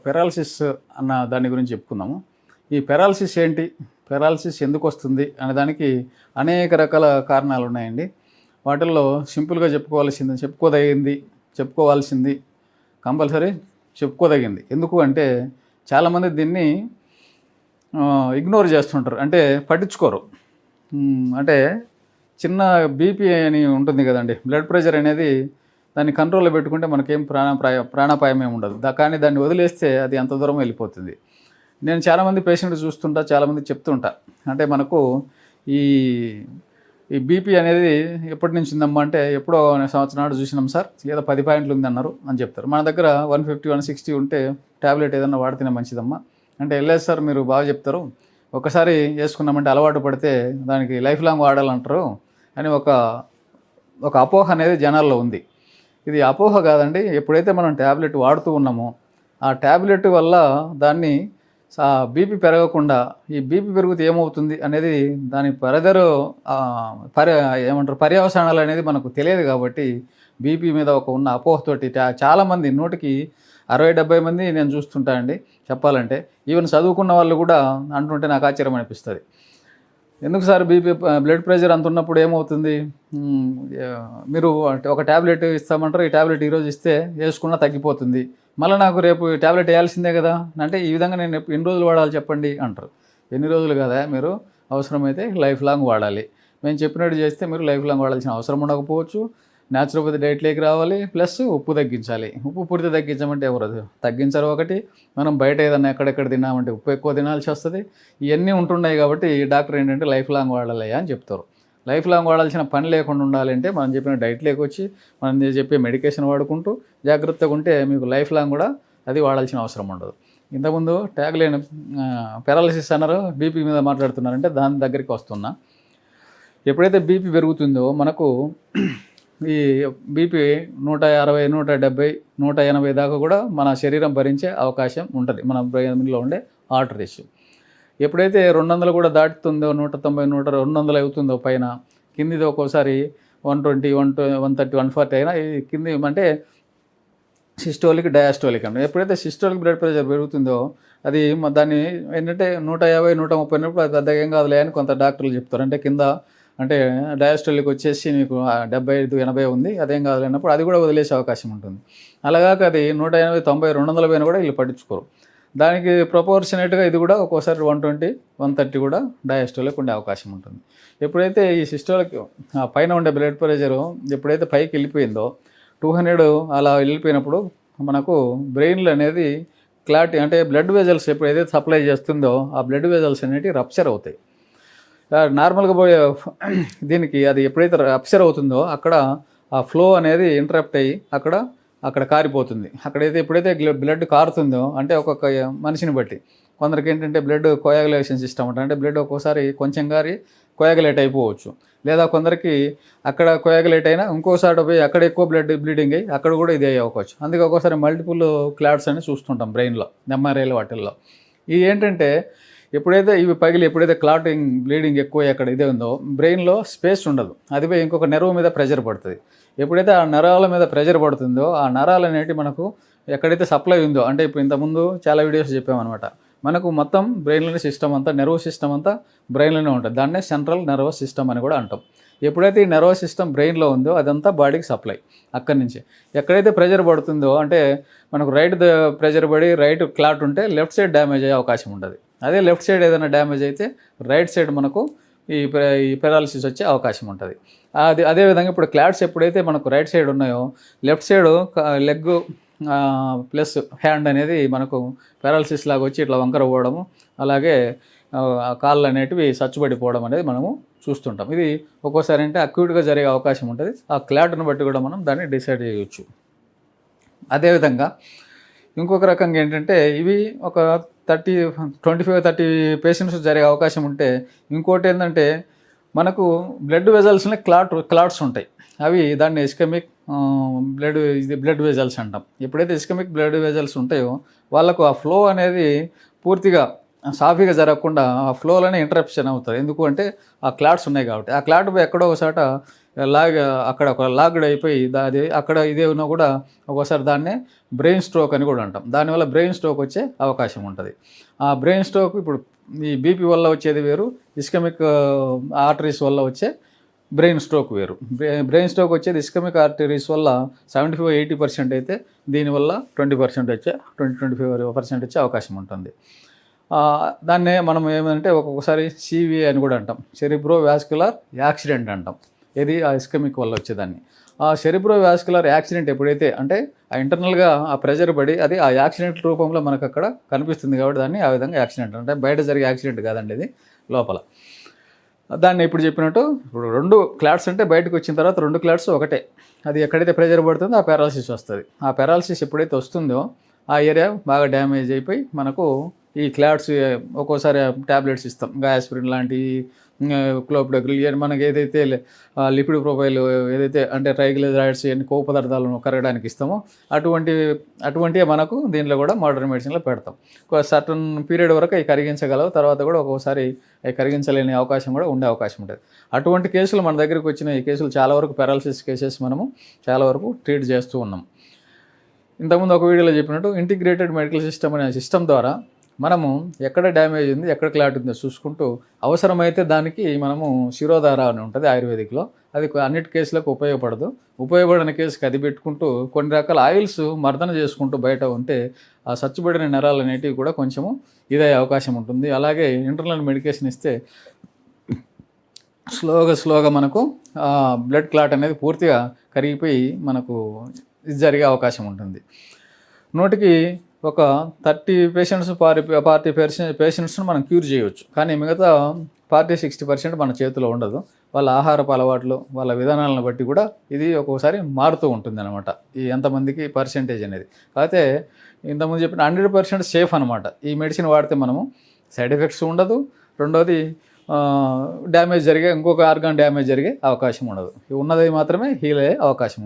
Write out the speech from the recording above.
Paralysis అన్న దాని గురించి చెప్పుకుందాము. ఈ పెరాలసిస్ ఏంటి, పెరాలసిస్ ఎందుకు వస్తుంది అనే దానికి అనేక రకాల కారణాలు ఉన్నాయండి. వాటిల్లో సింపుల్గా చెప్పుకోవాల్సింది కంపల్సరీ చెప్పుకోదగింది. ఎందుకు అంటే చాలామంది దీన్ని ఇగ్నోర్ చేస్తుంటారు, అంటే పట్టించుకోరు. అంటే చిన్న బీపీ అని ఉంటుంది కదండి, బ్లడ్ ప్రెషర్ అనేది దాన్ని కంట్రోల్లో పెట్టుకుంటే మనకేం ప్రాణాపాయం ఏమి ఉండదు. కానీ దాన్ని వదిలేస్తే అది అంత దూరం వెళ్ళిపోతుంది. నేను చాలామంది పేషెంట్ చూస్తుంటా, చాలామంది చెప్తుంటా, అంటే మనకు ఈ బీపీ అనేది ఎప్పటి నుంచి ఉందమ్మా అంటే ఎప్పుడో సంవత్సరం నాడు చూసినాం సార్, ఏదో 10 పాయింట్లు ఉంది అన్నారు అని చెప్తారు. మన దగ్గర 150, 160 ఉంటే ట్యాబ్లెట్ ఏదన్నా వాడితేనే మంచిదమ్మా అంటే, వెళ్ళలేదు సార్ మీరు బాగా చెప్తారు, ఒకసారి వేసుకున్నామంటే అలవాటు పడితే దానికి లైఫ్ లాంగ్ వాడాలంటారు అని ఒక అపోహ అనేది జనాల్లో ఉంది. ఇది అపోహ కాదండి. ఎప్పుడైతే మనం ట్యాబ్లెట్ వాడుతూ ఉన్నామో ఆ ట్యాబ్లెట్ వల్ల దాన్ని బీపీ పెరగకుండా, ఈ బీపీ పెరిగితే ఏమవుతుంది అనేది దాని పర్యవసానాలు అనేది మనకు తెలియదు. కాబట్టి బీపీ మీద ఉన్న అపోహతోటి చాలామంది, 100కి 60-70 మంది నేను చూస్తుంటా అండి చెప్పాలంటే. ఈవెన్ చదువుకున్న వాళ్ళు కూడా అంటుంటే నాకు ఆశ్చర్యం అనిపిస్తుంది. ఎందుకు సార్ బ్లడ్ ప్రెషర్ అంత ఉన్నప్పుడు ఏమవుతుంది, మీరు ఒక ట్యాబ్లెట్ ఇస్తామంటారు, ఈ ట్యాబ్లెట్ ఈరోజు ఇస్తే వేసుకున్నా తగ్గిపోతుంది, మళ్ళీ నాకు రేపు ట్యాబ్లెట్ వేయాల్సిందే కదా అంటే, ఈ విధంగా నేను ఎన్ని రోజులు వాడాలి చెప్పండి అంటారు. ఎన్ని రోజులు కదా, మీరు అవసరమైతే లైఫ్ లాంగ్ వాడాలి. మేము చెప్పినట్టు చేస్తే మీరు లైఫ్ లాంగ్ వాడాల్సిన అవసరం ఉండకపోవచ్చు. న్యాచురోపతి డైట్లోకి రావాలి, ప్లస్ ఉప్పు తగ్గించాలి. ఉప్పు పూర్తి తగ్గించమంటే ఎవరు తగ్గించరు. ఒకటి మనం బయట ఏదన్నా ఎక్కడెక్కడ తిన్నామంటే ఉప్పు ఎక్కువ తినాల్సి వస్తుంది. ఇవన్నీ ఉంటున్నాయి. కాబట్టి డాక్టర్ ఏంటంటే లైఫ్ లాంగ్ వాడాలి అని చెప్తారు. లైఫ్ లాంగ్ వాడాల్సిన పని లేకుండా ఉండాలంటే మనం చెప్పిన డైట్లోకి వచ్చి మనం చెప్పే మెడికేషన్ వాడుకుంటూ జాగ్రత్తగా ఉంటే మీకు లైఫ్ లాంగ్ కూడా అది వాడాల్సిన అవసరం ఉండదు. ఇంతకుముందు ట్యాగ్ లేని పెరాలసిస్ అన్నారు, బీపీ మీద మాట్లాడుతున్నారంటే దాని దగ్గరికి వస్తున్నా. ఎప్పుడైతే బీపీ పెరుగుతుందో మనకు ఈ బీపీ 160, 170, 180 దాకా కూడా మన శరీరం భరించే అవకాశం ఉంటుంది, మన బ్రెయిన్లో ఉండే ఆర్టరీస్. ఎప్పుడైతే 200 కూడా దాటుతుందో, 190, 200 అవుతుందో పైన, కిందిది ఒక్కోసారి 120, 130, 140 అయినా ఈ కింది అంటే సిస్టోలిక్, డయాస్టోలిక్ అంటే. ఎప్పుడైతే సిస్టోలిక్ బ్లడ్ ప్రెషర్ పెరుగుతుందో అది దాన్ని ఏంటంటే 150, 130 అయినప్పుడు అది పెద్దగా ఏం కాదులే అని కొంత డాక్టర్లు చెప్తారు. అంటే కింద అంటే డయాస్టోలిక్ వచ్చేసి మీకు 75, 80 ఉంది, అదేం కాదులేనప్పుడు అది కూడా వదిలేసే అవకాశం ఉంటుంది. అలాగాక అది 180, 90, 200 పైన కూడా వీళ్ళు పట్టించుకోరు. దానికి ప్రపోర్షనేట్గా ఇది కూడా ఒక్కోసారి 120, 130 కూడా డయాస్టోలిక్ ఉండే అవకాశం ఉంటుంది. ఎప్పుడైతే ఈ సిస్టోలిక్ పైన ఉండే బ్లడ్ ప్రెషరు ఎప్పుడైతే పైకి వెళ్ళిపోయిందో 200 అలా వెళ్ళిపోయినప్పుడు మనకు బ్రెయిన్లో అనేది క్లాట్ అంటే బ్లడ్ వెజల్స్ ఎప్పుడైతే సప్లై చేస్తుందో ఆ బ్లడ్ వెజల్స్ అనేవి రప్చర్ అవుతాయి. నార్మల్గా పోయే దీనికి అది ఎప్పుడైతే రప్చర్ అవుతుందో అక్కడ ఆ ఫ్లో అనేది ఇంటరప్ట్ అయ్యి అక్కడ కారిపోతుంది. అక్కడైతే ఎప్పుడైతే బ్లడ్ కారుతుందో అంటే ఒక్కొక్క మనిషిని బట్టి కొందరికి ఏంటంటే బ్లడ్ కోయాగులేషన్ సిస్టమ్ అంటే బ్లడ్ ఒక్కోసారి కొంచెం కారి కోయాగులేట్ అయిపోవచ్చు. లేదా కొందరికి అక్కడ కోయాగులేట్ అయినా ఇంకోసారి పోయి అక్కడ ఎక్కువ బ్లీడింగ్ అయ్యి అక్కడ కూడా ఇది అవ్వచ్చు. అందుకే ఒక్కోసారి మల్టిపుల్ క్లాట్స్ అని చూస్తుంటాం బ్రెయిన్లో, ఎంఆర్ఐలు వాటిల్లో. ఇది ఏంటంటే ఎప్పుడైతే ఇవి పగిలి ఎప్పుడైతే క్లాటింగ్, బ్లీడింగ్ ఎక్కువ అక్కడ ఇదే ఉందో బ్రెయిన్లో స్పేస్ ఉండదు, అది పోయి ఇంకొక నెర్వ్ మీద ప్రెషర్ పడుతుంది. ఎప్పుడైతే ఆ నరాల మీద ప్రెషర్ పడుతుందో ఆ నరాలు అనేవి మనకు ఎక్కడైతే సప్లై ఉందో, అంటే ఇప్పుడు ఇంతకుముందు చాలా వీడియోస్ చెప్పామన్నమాట, మనకు మొత్తం బ్రెయిన్లోని సిస్టమ్ అంతా, నెర్వ్ సిస్టమ్ అంతా బ్రెయిన్లోనే ఉంటుంది. దాన్నే సెంట్రల్ నర్వస్ సిస్టమ్ అని కూడా అంటాం. ఎప్పుడైతే ఈ నర్వస్ సిస్టమ్ బ్రెయిన్లో ఉందో అదంతా బాడీకి సప్లై. అక్కడి నుంచి ఎక్కడైతే ప్రెషర్ పడుతుందో అంటే మనకు రైట్ ప్రెషర్ పడి రైట్ క్లాట్ ఉంటే లెఫ్ట్ సైడ్ డ్యామేజ్ అయ్యే అవకాశం ఉంటుంది. అదే లెఫ్ట్ సైడ్ ఏదైనా డ్యామేజ్ అయితే రైట్ సైడ్ మనకు ఈ పెరాలసిస్ వచ్చే అవకాశం ఉంటుంది. అదేవిధంగా ఇప్పుడు క్లాట్స్ ఎప్పుడైతే మనకు రైట్ సైడ్ ఉన్నాయో left side leg plus hand అనేది మనకు పెరాలసిస్ లాగా వచ్చి ఇట్లా వంకర పోవడము, అలాగే కాళ్ళు అనేటివి సచ్చుబడిపోవడం అనేది మనము చూస్తుంటాం. ఇది ఒక్కోసారి అంటే అక్యూట్గా జరిగే అవకాశం ఉంటుంది. ఆ క్లాట్ను బట్టి కూడా మనం దాన్ని డిసైడ్ చేయవచ్చు. అదేవిధంగా ఇంకొక రకంగా ఏంటంటే ఇవి ఒక 25-30 పేషెంట్స్ జరిగే అవకాశం ఉంటే, ఇంకోటి ఏంటంటే మనకు బ్లడ్ వెజల్స్ని క్లాట్స్ ఉంటాయి. అవి దాన్ని ఇస్కెమిక్ బ్లడ్ వెజల్స్ అంటాం. ఎప్పుడైతే ఇస్కెమిక్ బ్లడ్ వెజల్స్ ఉంటాయో వాళ్ళకు ఆ ఫ్లో అనేది పూర్తిగా సాఫీగా జరగకుండా ఆ ఫ్లోలోనే ఇంటరప్షన్ అవుతుంది. ఎందుకు అంటే ఆ క్లాట్స్ ఉన్నాయి కాబట్టి. ఆ క్లాట్ ఎక్కడో ఒకసాట అక్కడ ఒక లాగ్డ్ అయిపోయి అది అక్కడ ఇదేమో కూడా ఒక్కోసారి దాన్నే బ్రెయిన్ స్ట్రోక్ అని కూడా అంటాం. దానివల్ల బ్రెయిన్ స్ట్రోక్ వచ్చే అవకాశం ఉంటుంది. ఆ బ్రెయిన్ స్ట్రోక్ ఇప్పుడు ఈ బీపీ వల్ల వచ్చేది వేరు, ఇస్కెమిక్ ఆర్టరీస్ వల్ల వచ్చే బ్రెయిన్ స్ట్రోక్ వేరు. బ్రెయిన్ స్ట్రోక్ వచ్చేది ఇస్కెమిక్ ఆర్టరీస్ వల్ల 75-80% అయితే దీనివల్ల 20% వచ్చే 20-25% వచ్చే అవకాశం ఉంటుంది. దాన్నే మనం ఏమంటే ఒక్కొక్కసారి సివిఏ అని కూడా అంటాం, సెరిబ్రో వాస్కులర్ యాక్సిడెంట్ అంటాం. ఇది ఆ ఇస్కెమిక్ వల్ల వచ్చేదాన్ని. ఆ సెరిబ్రో వాస్కులర్ యాక్సిడెంట్ ఎప్పుడైతే అంటే ఆ ఇంటర్నల్గా ఆ ప్రెజర్ పడి అది ఆ యాక్సిడెంట్ రూపంలో మనకు అక్కడ కనిపిస్తుంది కాబట్టి దాన్ని ఆ విధంగా యాక్సిడెంట్ అంటే బయట జరిగే యాక్సిడెంట్ కాదండి, ఇది లోపల. దాన్ని ఇప్పుడు చెప్పినట్టు ఇప్పుడు 2 క్లాట్స్ అంటే బయటకు వచ్చిన తర్వాత 2 క్లాట్స్ ఒకటే, అది ఎక్కడైతే ప్రెజర్ పడుతుందో ఆ పారాలసిస్ వస్తుంది. ఆ పారాలసిస్ ఎప్పుడైతే వస్తుందో ఆ ఏరియా బాగా డ్యామేజ్ అయిపోయి మనకు ఈ క్లాట్స్ ఒక్కోసారి ట్యాబ్లెట్స్ ఇస్తాం, గాయాస్పిరిన్ లాంటి, క్లోపిడోగ్రిల్, మనకి ఏదైతే లిపిడ్ ప్రొఫైల్ ఏదైతే అంటే ట్రైగ్లిజరైడ్స్ కొవ్వు పదార్థాలను కరగడానికి ఇస్తామో అటువంటివి మనకు దీంట్లో కూడా మోడర్న్ మెడిసిన్లో పెడతాం. ఒక సర్టన్ పీరియడ్ వరకు అవి కరిగించగలవు, తర్వాత కూడా ఒక్కోసారి అవి కరిగించలేని అవకాశం కూడా ఉండే అవకాశం ఉంటుంది. అటువంటి కేసులు మన దగ్గరికి వచ్చిన ఈ కేసులు చాలా వరకు పారాలసిస్ కేసెస్ మనము చాలా వరకు ట్రీట్ చేస్తూ ఉన్నాం. ఇంతకుముందు ఒక వీడియోలో చెప్పినట్టు ఇంటిగ్రేటెడ్ మెడికల్ సిస్టమ్ అనే సిస్టమ్ ద్వారా మనము ఎక్కడ డ్యామేజ్ ఉంది, ఎక్కడ క్లాట్ ఉందో చూసుకుంటూ అవసరమైతే దానికి మనము శిరోధార అని ఉంటుంది ఆయుర్వేదిక్లో, అది అన్నిటి కేసులకు ఉపయోగపడిన కేసుకి అది పెట్టుకుంటూ కొన్ని రకాల ఆయిల్స్ మర్దన చేసుకుంటూ బయట ఉంటే ఆ సచ్చుబడిన నరాలు అనేటివి కూడా కొంచెము ఇదే అవకాశం ఉంటుంది. అలాగే ఇంటర్నల్ మెడికేషన్ ఇస్తే స్లోగా మనకు బ్లడ్ క్లాట్ అనేది పూర్తిగా కరిగిపోయి మనకు ఇది జరిగే అవకాశం ఉంటుంది. నూటికి ఒక 30 పేషెంట్స్ 40 పేషెంట్స్ను మనం క్యూర్ చేయవచ్చు, కానీ మిగతా 40-60% మన చేతిలో ఉండదు. వాళ్ళ ఆహారపు అలవాట్లు, వాళ్ళ విధానాలను బట్టి కూడా ఇది ఒక్కోసారి మారుతూ ఉంటుంది అనమాట, ఈ ఎంతమందికి పర్సెంటేజ్ అనేది. కాకపోతే ఇంతకుముందు చెప్పిన 100% సేఫ్ అనమాట. ఈ మెడిసిన్ వాడితే మనము సైడ్ ఎఫెక్ట్స్ ఉండదు, రెండోది డ్యామేజ్ ఇంకొక ఆర్గాన్ డ్యామేజ్ జరిగే అవకాశం ఉండదు. ఉన్నది మాత్రమే హీల్ అయ్యే అవకాశం ఉంటుంది.